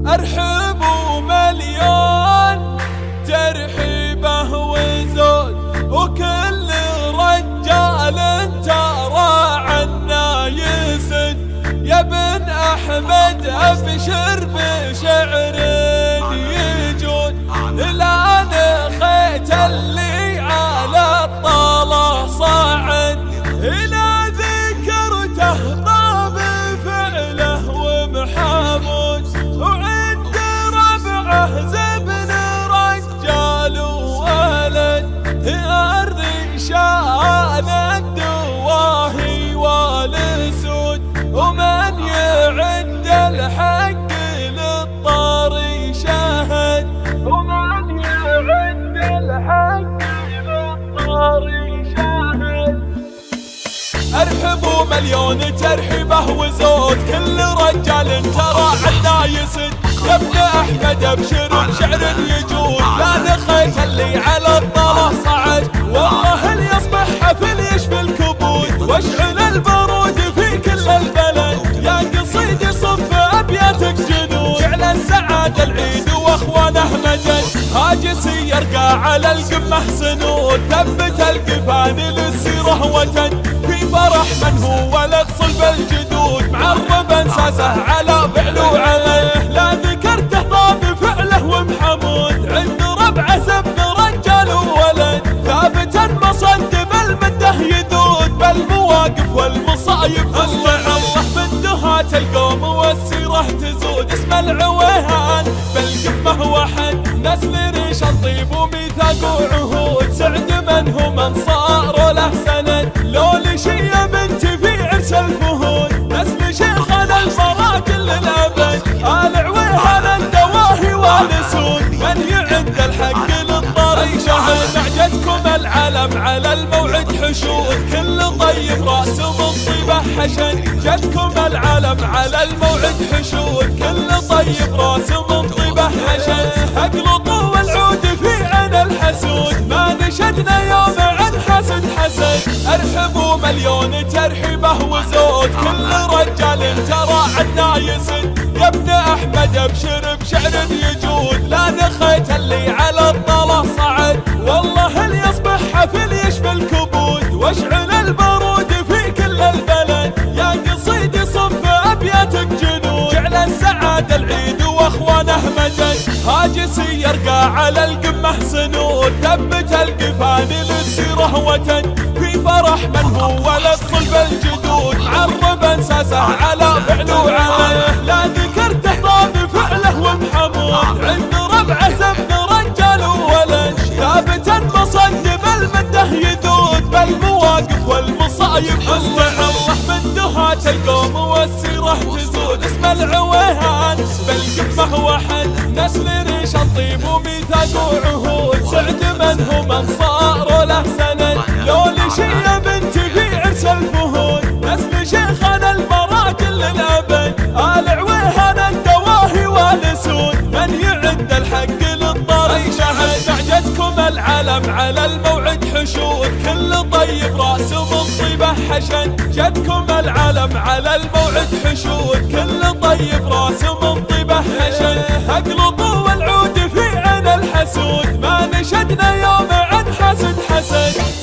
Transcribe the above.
أرحب ومليون ترحيبه وزود، وكل رجال ترى عنا يسد. يا ابن أحمد أبشر بشعر يجود، لا نخيت اللي على الطلا صعد. إلى ذكرته طاب فعله ومحمود، وعند ربعه زبن رجال وولد. أرضي شان الدواهي والسود، ومن يعد الحق للطاري شهد. ومن يعد الحق للطاري شهد. أرحبوا مليون ترحيبه وزود، كل رجال ترى عنا يسد. يا ابن أحمد أبشر بشعر يجود، لا نخيت اللي على الطلا صعد. والله اللي يصبح حفل يشفي الكبود، واشعل البارود في كل البلد. يا قصيد صف أبياتك جنود، جعل السعادة العيد واخوانه مجد. هاجسي يرقى على القمة سنود، ثبت القفان للسيرة وتد. في فرح من هو ولد صلب الجدود، معرب انساسه على فعله وعليه. لا ذكرته طاب فعله ومحمود، عند ربعه زبن رجال وولد. ثابتا مصد بالمده يذود، بالمواقف والمصايب الله من دهات القوم والسيره تزود. اسم العويهان بالقمه وحد، نسل ريش الطيب وميثاق وعهود. سعد من هم انصار له سند، لو لشي يا بنتي في عرس الفهود. نسل شيخنا المراكل للابد، آل عويهان الدواهي والسود. من يعد الحق للطاري شهد، نعجتكم العلم على الموعد حشود. كل طيب راس من طيبه حشد، جدكم العلم على الموعد حشود. كل طيب راس من طيبه حشد، اقلطوا والعود في عين الحسود. ما نشدنا يوم عن حسد حسد. أرحبوا مليون ترحيبه وزود، كل رجال ترى عنا يسد. يا ابن أحمد أبشر بشعر يجود، لا نخيت اللي على الطلا صعد. والله اللي يصبح حفل يشفي الكبود، واشعل البارود في كل البلد. يا قصيد صف أبياتك جنود، جعل السعادة العيد واخوانه مجد. هاجسي يرقى على القمة سنود، ثبت القفان للسيرة وتد. في فرح من هو ولد صلب الجدود، معرب انساسه على فعله وعليه. لا ذكرته طاب فعله ومحمود، عند ربعه زبن رجال وولد. ثابتا مصد بالمده يذود، بالمواقف والمصايب الله من دهات القوم والسيره تزود. اسم العويهان بالقمه وحد، نسل ريش الطيب وميثاق وعهود. سعد من هم انصار له سند، لو لشي يا بنتي في عرس الفهود. نسل شيخنا المراكل للابد، آل عويهان الدواهي والسود. من يعد الحق للطاري شهد، نعجتكم العلم على الموعد حشود. كل طيب راس من طيبه حشد، جدكم العلم على الموعد حشود. كل طيب راس من طيبه حشد، اقلطوا والعود في عين الحسود. ما نشدنا يوم عن حسد حسد.